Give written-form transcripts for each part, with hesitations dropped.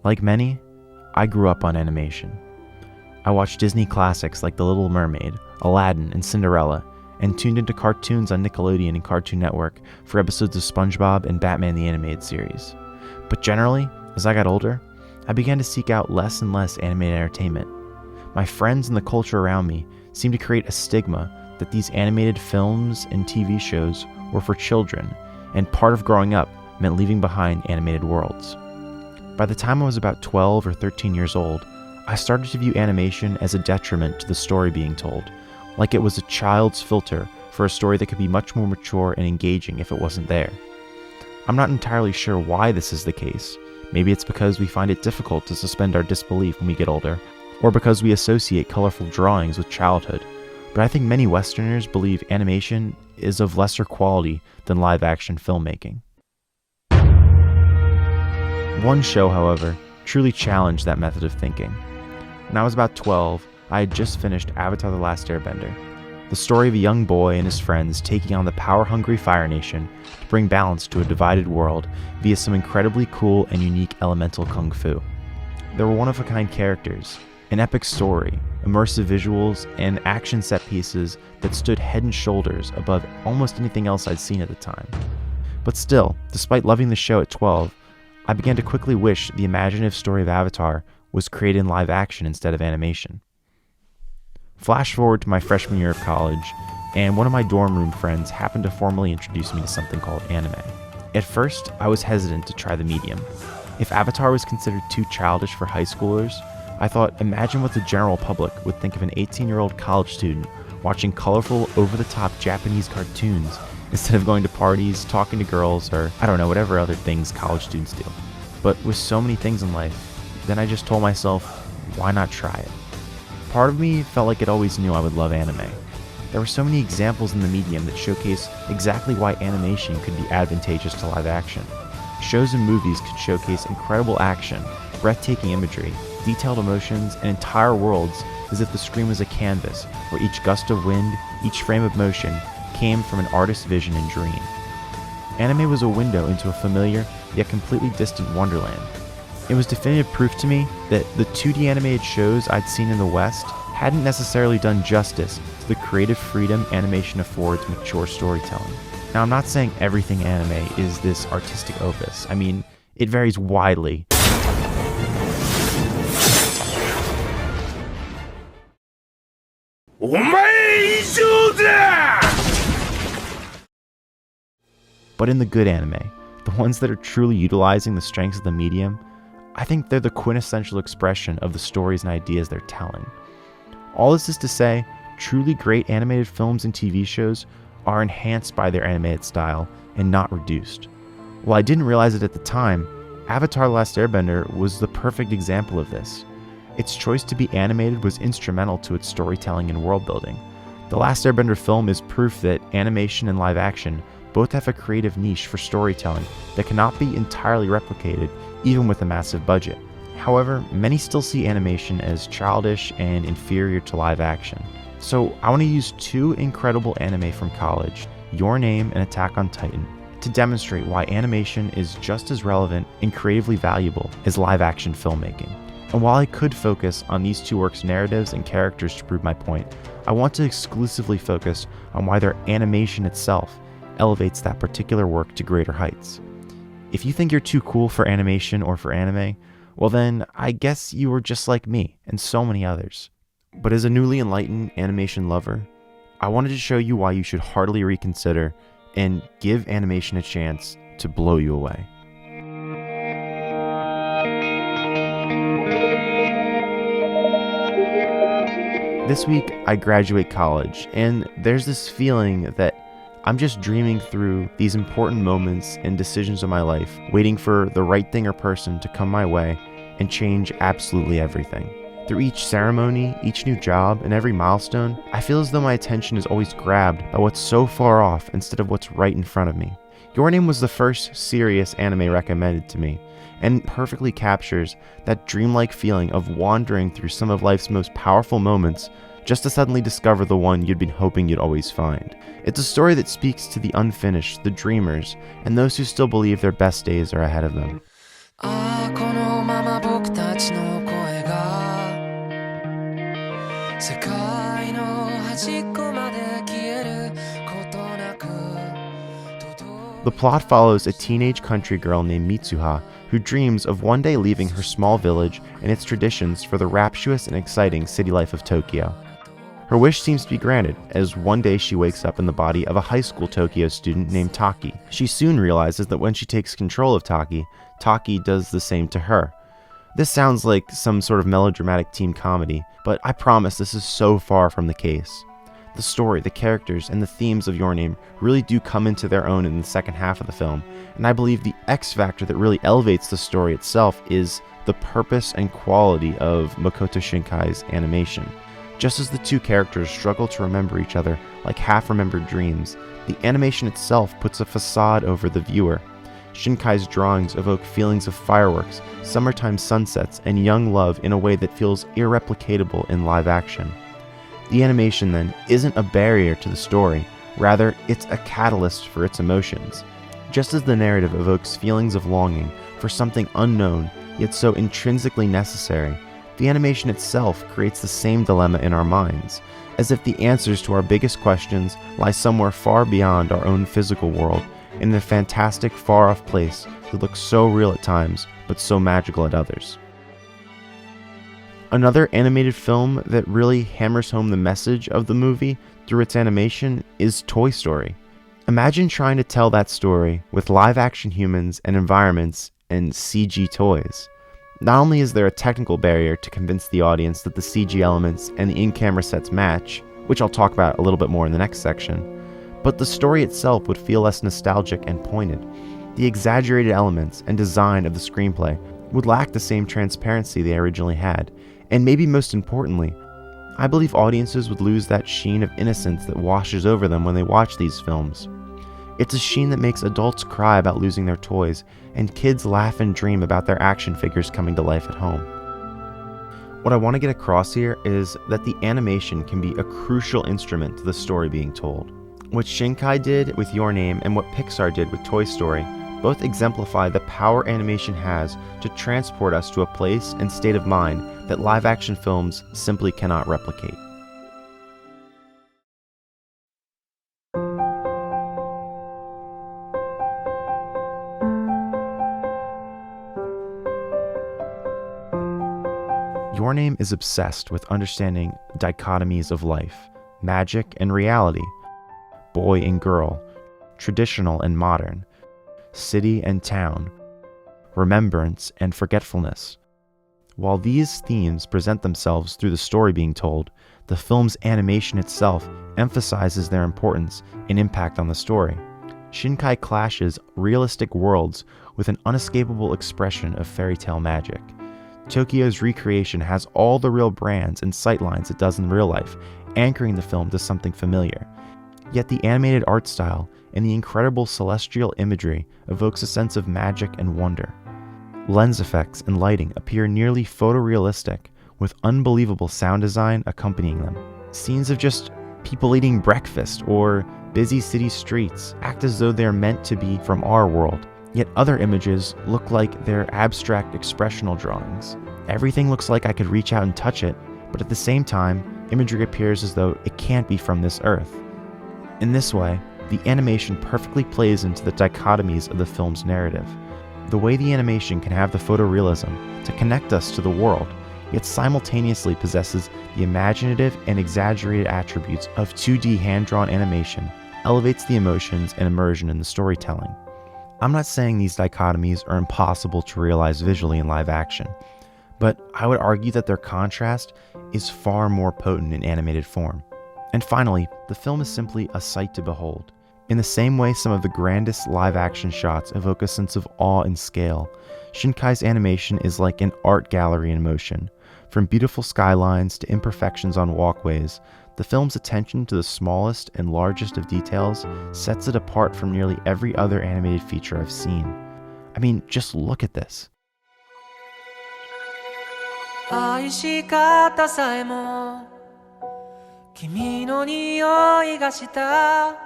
Like many, I grew up on animation. I watched Disney classics like The Little Mermaid, Aladdin, and Cinderella, and tuned into cartoons on Nickelodeon and Cartoon Network for episodes of SpongeBob and Batman the Animated Series. But generally, as I got older, I began to seek out less and less animated entertainment. My friends and the culture around me seemed to create a stigma that these animated films and TV shows were for children, and part of growing up meant leaving behind animated worlds. By the time I was about 12 or 13 years old, I started to view animation as a detriment to the story being told, like it was a child's filter for a story that could be much more mature and engaging if it wasn't there. I'm not entirely sure why this is the case. Maybe it's because we find it difficult to suspend our disbelief when we get older, or because we associate colorful drawings with childhood. But I think many Westerners believe animation is of lesser quality than live-action filmmaking. One show, however, truly challenged that method of thinking. When I was about 12, I had just finished Avatar: The Last Airbender, the story of a young boy and his friends taking on the power-hungry Fire Nation to bring balance to a divided world via some incredibly cool and unique elemental kung fu. There were one-of-a-kind characters, an epic story, immersive visuals, and action set pieces that stood head and shoulders above almost anything else I'd seen at the time. But still, despite loving the show at 12, I began to quickly wish the imaginative story of Avatar was created in live action instead of animation. Flash forward to my freshman year of college, and one of my dorm room friends happened to formally introduce me to something called anime. At first, I was hesitant to try the medium. If Avatar was considered too childish for high schoolers, I thought, imagine what the general public would think of an 18-year-old college student watching colorful, over-the-top Japanese cartoons instead of going to parties, talking to girls, or whatever other things college students do. But with so many things in life, then I just told myself, why not try it? Part of me felt like it always knew I would love anime. There were so many examples in the medium that showcase exactly why animation could be advantageous to live action. Shows and movies could showcase incredible action, breathtaking imagery, detailed emotions, and entire worlds as if the screen was a canvas where each gust of wind, each frame of motion, came from an artist's vision and dream. Anime was a window into a familiar, yet completely distant wonderland. It was definitive proof to me that the 2D animated shows I'd seen in the West hadn't necessarily done justice to the creative freedom animation affords mature storytelling. Now, I'm not saying everything anime is this artistic opus. I mean, it varies widely. But in the good anime, the ones that are truly utilizing the strengths of the medium, I think they're the quintessential expression of the stories and ideas they're telling. All this is to say, truly great animated films and TV shows are enhanced by their animated style and not reduced. While I didn't realize it at the time, Avatar: The Last Airbender was the perfect example of this. Its choice to be animated was instrumental to its storytelling and world building. The Last Airbender film is proof that animation and live action both have a creative niche for storytelling that cannot be entirely replicated even with a massive budget. However, many still see animation as childish and inferior to live action. So I want to use two incredible anime from college, Your Name and Attack on Titan, to demonstrate why animation is just as relevant and creatively valuable as live action filmmaking. And while I could focus on these two works' narratives and characters to prove my point, I want to exclusively focus on why their animation itself elevates that particular work to greater heights. If you think you're too cool for animation or for anime, well then, I guess you were just like me and so many others. But as a newly enlightened animation lover, I wanted to show you why you should heartily reconsider and give animation a chance to blow you away. This week, I graduate college, and there's this feeling that I'm just dreaming through these important moments and decisions of my life, waiting for the right thing or person to come my way and change absolutely everything. Through each ceremony, each new job, and every milestone, I feel as though my attention is always grabbed by what's so far off instead of what's right in front of me. Your Name was the first serious anime recommended to me, and perfectly captures that dreamlike feeling of wandering through some of life's most powerful moments just to suddenly discover the one you'd been hoping you'd always find. It's a story that speaks to the unfinished, the dreamers, and those who still believe their best days are ahead of them. 世界の端っこまで消えることなく The plot follows a teenage country girl named Mitsuha who dreams of one day leaving her small village and its traditions for the rapturous and exciting city life of Tokyo. Her wish seems to be granted, as one day she wakes up in the body of a high school Tokyo student named Taki. She soon realizes that when she takes control of Taki, Taki does the same to her. This sounds like some sort of melodramatic teen comedy, but I promise this is so far from the case. The story, the characters, and the themes of Your Name really do come into their own in the second half of the film, and I believe the X factor that really elevates the story itself is the purpose and quality of Makoto Shinkai's animation. Just as the two characters struggle to remember each other like half-remembered dreams, the animation itself puts a facade over the viewer. Shinkai's drawings evoke feelings of fireworks, summertime sunsets, and young love in a way that feels irreplicatable in live action. The animation, then, isn't a barrier to the story, rather, it's a catalyst for its emotions. Just as the narrative evokes feelings of longing for something unknown, yet so intrinsically necessary, the animation itself creates the same dilemma in our minds, as if the answers to our biggest questions lie somewhere far beyond our own physical world, in a fantastic, far-off place that looks so real at times, but so magical at others. Another animated film that really hammers home the message of the movie through its animation is Toy Story. Imagine trying to tell that story with live-action humans and environments and CG toys. Not only is there a technical barrier to convince the audience that the CG elements and the in-camera sets match, which I'll talk about a little bit more in the next section, but the story itself would feel less nostalgic and pointed. The exaggerated elements and design of the screenplay would lack the same transparency they originally had, and maybe most importantly, I believe audiences would lose that sheen of innocence that washes over them when they watch these films. It's a sheen that makes adults cry about losing their toys, and kids laugh and dream about their action figures coming to life at home. What I want to get across here is that the animation can be a crucial instrument to the story being told. What Shinkai did with Your Name and what Pixar did with Toy Story both exemplify the power animation has to transport us to a place and state of mind that live-action films simply cannot replicate. Your Name is obsessed with understanding dichotomies of life, magic and reality, boy and girl, traditional and modern, city and town, remembrance and forgetfulness. While these themes present themselves through the story being told, the film's animation itself emphasizes their importance and impact on the story. Shinkai clashes realistic worlds with an unescapable expression of fairy tale magic. Tokyo's recreation has all the real brands and sightlines it does in real life, anchoring the film to something familiar. Yet the animated art style and the incredible celestial imagery evokes a sense of magic and wonder. Lens effects and lighting appear nearly photorealistic, with unbelievable sound design accompanying them. Scenes of just people eating breakfast or busy city streets act as though they're meant to be from our world, yet other images look like they're abstract expressional drawings. Everything looks like I could reach out and touch it, but at the same time, imagery appears as though it can't be from this earth. In this way, the animation perfectly plays into the dichotomies of the film's narrative. The way the animation can have the photorealism to connect us to the world, yet simultaneously possesses the imaginative and exaggerated attributes of 2D hand-drawn animation, elevates the emotions and immersion in the storytelling. I'm not saying these dichotomies are impossible to realize visually in live action, but I would argue that their contrast is far more potent in animated form. And finally, the film is simply a sight to behold. In the same way some of the grandest live-action shots evoke a sense of awe and scale, Shinkai's animation is like an art gallery in motion. From beautiful skylines to imperfections on walkways, the film's attention to the smallest and largest of details sets it apart from nearly every other animated feature I've seen. I mean, just look at this. 愛し方さえも君の匂いがした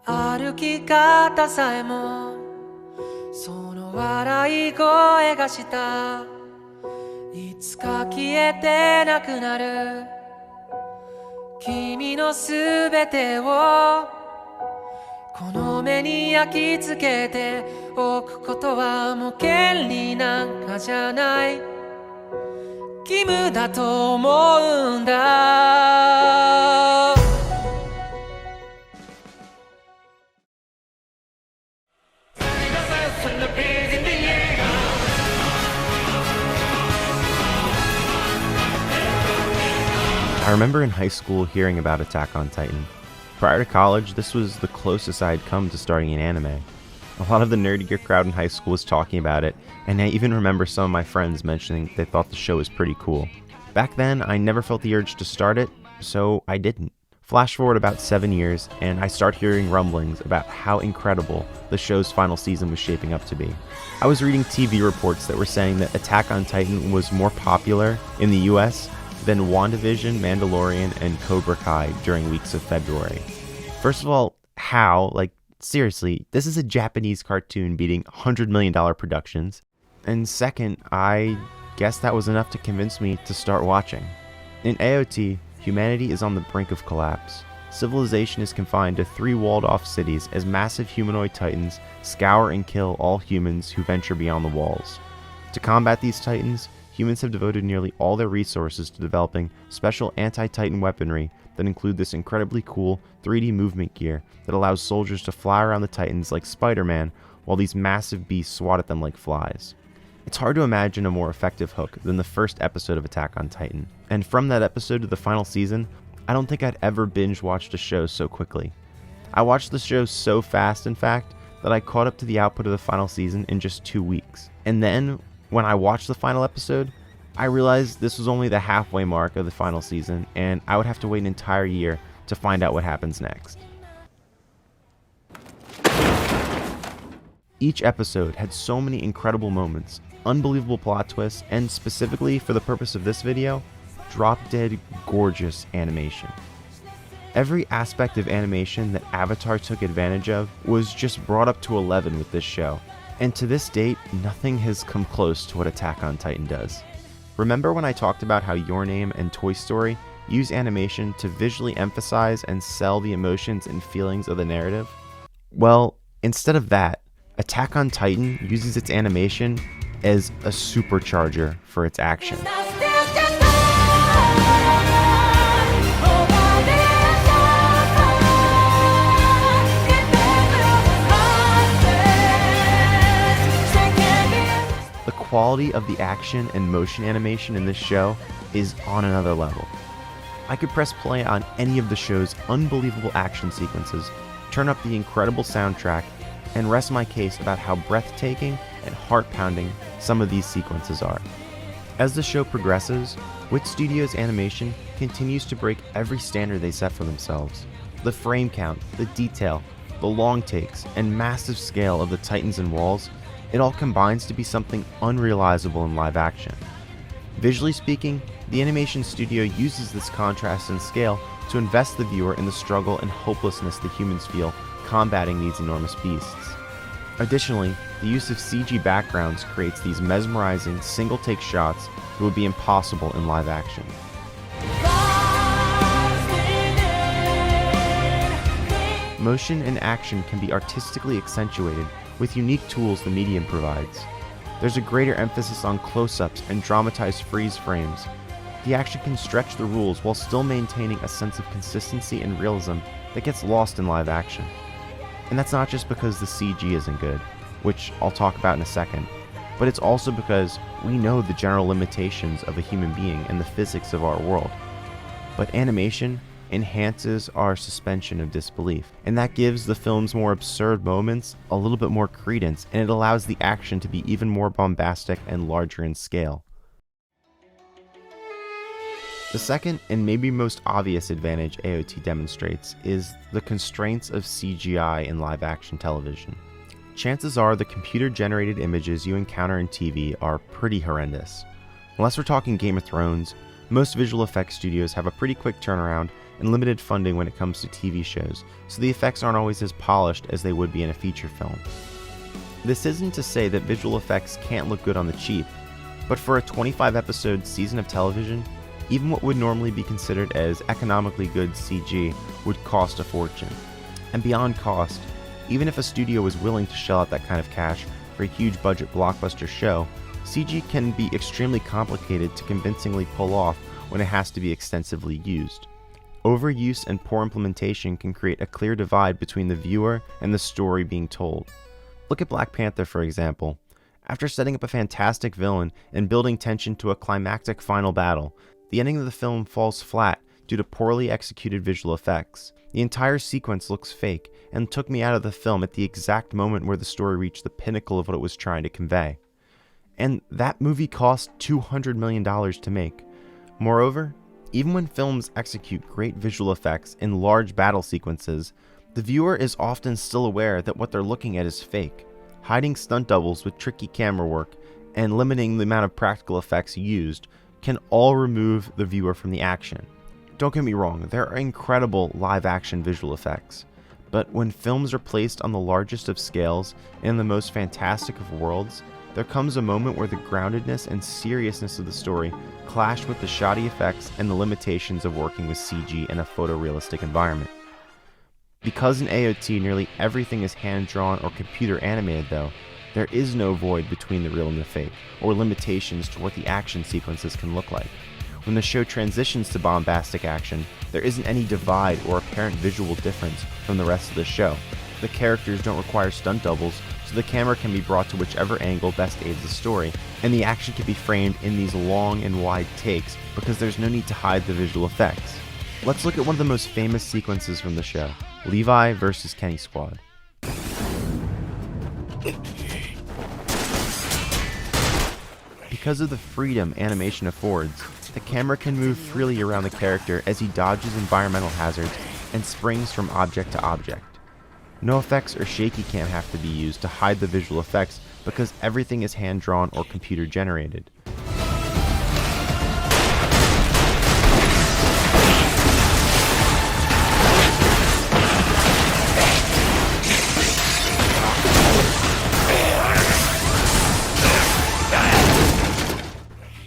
歩き方さえもその笑い声がしたいつか消えてなくなる君のすべてをこの目に焼き付けておくことはもう権利なんかじゃない義務だと思うんだI remember in high school hearing about Attack on Titan. Prior to college, this was the closest I had come to starting an anime. A lot of the nerdier crowd in high school was talking about it, and I even remember some of my friends mentioning they thought the show was pretty cool. Back then, I never felt the urge to start it, so I didn't. Flash forward about 7 years, and I start hearing rumblings about how incredible the show's final season was shaping up to be. I was reading TV reports that were saying that Attack on Titan was more popular in the US than WandaVision, Mandalorian, and Cobra Kai during weeks of February. First of all, how? Like, seriously, this is a Japanese cartoon beating $100 million productions. And second, I guess that was enough to convince me to start watching. In AOT, humanity is on the brink of collapse. Civilization is confined to 3 walled-off cities as massive humanoid titans scour and kill all humans who venture beyond the walls. To combat these titans, humans have devoted nearly all their resources to developing special anti-Titan weaponry that include this incredibly cool 3D movement gear that allows soldiers to fly around the Titans like Spider-Man while these massive beasts swat at them like flies. It's hard to imagine a more effective hook than the first episode of Attack on Titan. And from that episode to the final season, I don't think I'd ever binge-watched a show so quickly. I watched the show so fast, in fact, that I caught up to the output of the final season in just 2 weeks. And then, when I watched the final episode, I realized this was only the halfway mark of the final season, and I would have to wait an entire year to find out what happens next. Each episode had so many incredible moments, unbelievable plot twists, and specifically for the purpose of this video, drop-dead gorgeous animation. Every aspect of animation that Avatar took advantage of was just brought up to 11 with this show. And to this date, nothing has come close to what Attack on Titan does. Remember when I talked about how Your Name and Toy Story use animation to visually emphasize and sell the emotions and feelings of the narrative? Well, instead of that, Attack on Titan uses its animation as a supercharger for its action. The quality of the action and motion animation in this show is on another level. I could press play on any of the show's unbelievable action sequences, turn up the incredible soundtrack, and rest my case about how breathtaking and heart-pounding some of these sequences are. As the show progresses, Wit Studios' animation continues to break every standard they set for themselves. The frame count, the detail, the long takes, and massive scale of the Titans and walls, it all combines to be something unrealizable in live action. Visually speaking, the animation studio uses this contrast and scale to invest the viewer in the struggle and hopelessness the humans feel combating these enormous beasts. Additionally, the use of CG backgrounds creates these mesmerizing single-take shots that would be impossible in live action. Motion and action can be artistically accentuated with unique tools the medium provides. There's a greater emphasis on close-ups and dramatized freeze frames. The action can stretch the rules while still maintaining a sense of consistency and realism that gets lost in live action. And that's not just because the CG isn't good, which I'll talk about in a second, but it's also because we know the general limitations of a human being and the physics of our world. But animation enhances our suspension of disbelief, and that gives the film's more absurd moments a little bit more credence, and it allows the action to be even more bombastic and larger in scale. The second and maybe most obvious advantage AOT demonstrates is the constraints of CGI in live-action television. Chances are the computer-generated images you encounter in TV are pretty horrendous. Unless we're talking Game of Thrones, most visual effects studios have a pretty quick turnaround and limited funding when it comes to TV shows, so the effects aren't always as polished as they would be in a feature film. This isn't to say that visual effects can't look good on the cheap. But for a 25-episode season of television, even what would normally be considered as economically good CG would cost a fortune. And beyond cost, even if a studio was willing to shell out that kind of cash for a huge budget blockbuster show, CG can be extremely complicated to convincingly pull off when it has to be extensively used. Overuse and poor implementation can create a clear divide between the viewer and the story being told. Look at Black Panther, for example. After setting up a fantastic villain and building tension to a climactic final battle, the ending of the film falls flat due to poorly executed visual effects. The entire sequence looks fake and took me out of the film at the exact moment where the story reached the pinnacle of what it was trying to convey. And that movie cost $200 million to make. Moreover, even when films execute great visual effects in large battle sequences, the viewer is often still aware that what they're looking at is fake. Hiding stunt doubles with tricky camera work and limiting the amount of practical effects used can all remove the viewer from the action. Don't get me wrong, there are incredible live-action visual effects, but when films are placed on the largest of scales and in the most fantastic of worlds, there comes a moment where the groundedness and seriousness of the story clash with the shoddy effects and the limitations of working with CG in a photorealistic environment. Because in AOT nearly everything is hand-drawn or computer animated though, there is no void between the real and the fake, or limitations to what the action sequences can look like. When the show transitions to bombastic action, there isn't any divide or apparent visual difference from the rest of the show. The characters don't require stunt doubles, so the camera can be brought to whichever angle best aids the story, and the action can be framed in these long and wide takes because there's no need to hide the visual effects. Let's look at one of the most famous sequences from the show, Levi vs. Kenny Squad. Because of the freedom animation affords, the camera can move freely around the character as he dodges environmental hazards and springs from object to object. No effects or shaky cam have to be used to hide the visual effects because everything is hand-drawn or computer generated.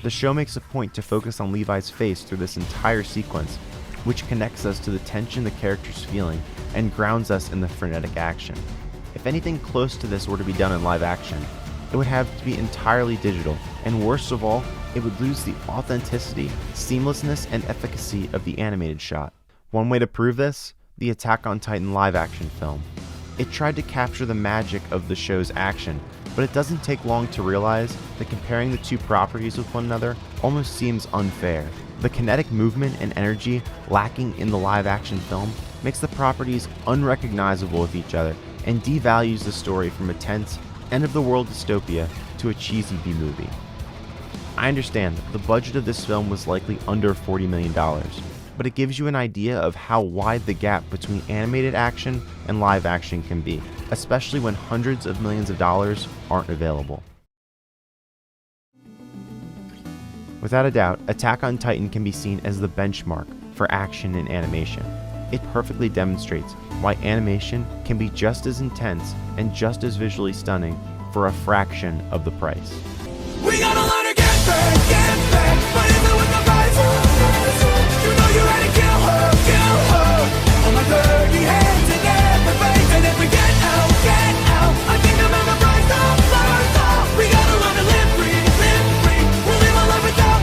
The show makes a point to focus on Levi's face through this entire sequence, which connects us to the tension the character's feeling and grounds us in the frenetic action. If anything close to this were to be done in live action, it would have to be entirely digital, and worst of all, it would lose the authenticity, seamlessness, and efficacy of the animated shot. One way to prove this? The Attack on Titan live action film. It tried to capture the magic of the show's action, but it doesn't take long to realize that comparing the two properties with one another almost seems unfair. The kinetic movement and energy lacking in the live-action film makes the properties unrecognizable with each other and devalues the story from a tense, end-of-the-world dystopia to a cheesy B-movie. I understand the budget of this film was likely under $40 million, but it gives you an idea of how wide the gap between animated action and live action can be, especially when hundreds of millions of dollars aren't available. Without a doubt, Attack on Titan can be seen as the benchmark for action in animation. It perfectly demonstrates why animation can be just as intense and just as visually stunning for a fraction of the price. We gotta learn to get back, but even with the price, you know you had to kill her, on my dirty hands and never face, and if we get out, I think I'm on the price of first. We gotta learn to live free, we'll live our life without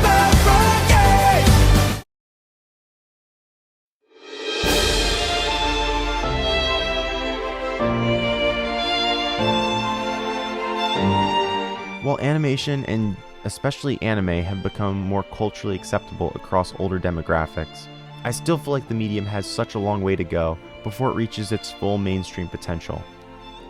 While animation and especially anime have become more culturally acceptable across older demographics, I still feel like the medium has such a long way to go before it reaches its full mainstream potential.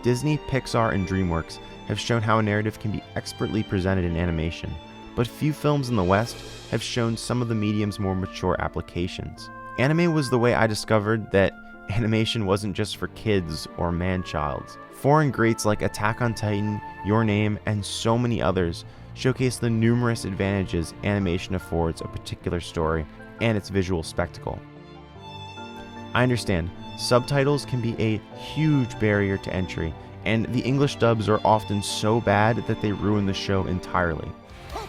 Disney, Pixar, and DreamWorks have shown how a narrative can be expertly presented in animation, but few films in the West have shown some of the medium's more mature applications. Anime was the way I discovered that animation wasn't just for kids or man-childs. Foreign greats like Attack on Titan, Your Name, and so many others showcase the numerous advantages animation affords a particular story and its visual spectacle. I understand, subtitles can be a huge barrier to entry, and the English dubs are often so bad that they ruin the show entirely.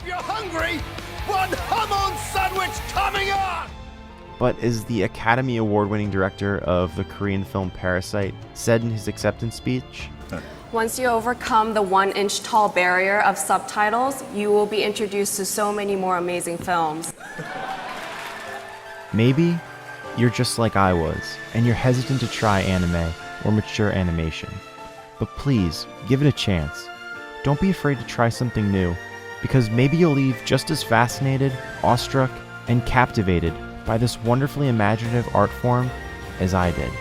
If you're hungry, one Hamon sandwich coming up! But as the Academy Award-winning director of the Korean film Parasite said in his acceptance speech, once you overcome the 1-inch tall barrier of subtitles, you will be introduced to so many more amazing films. maybe you're just like I was, and you're hesitant to try anime or mature animation. But please, give it a chance. Don't be afraid to try something new, because maybe you'll leave just as fascinated, awestruck, and captivated by this wonderfully imaginative art form as I did.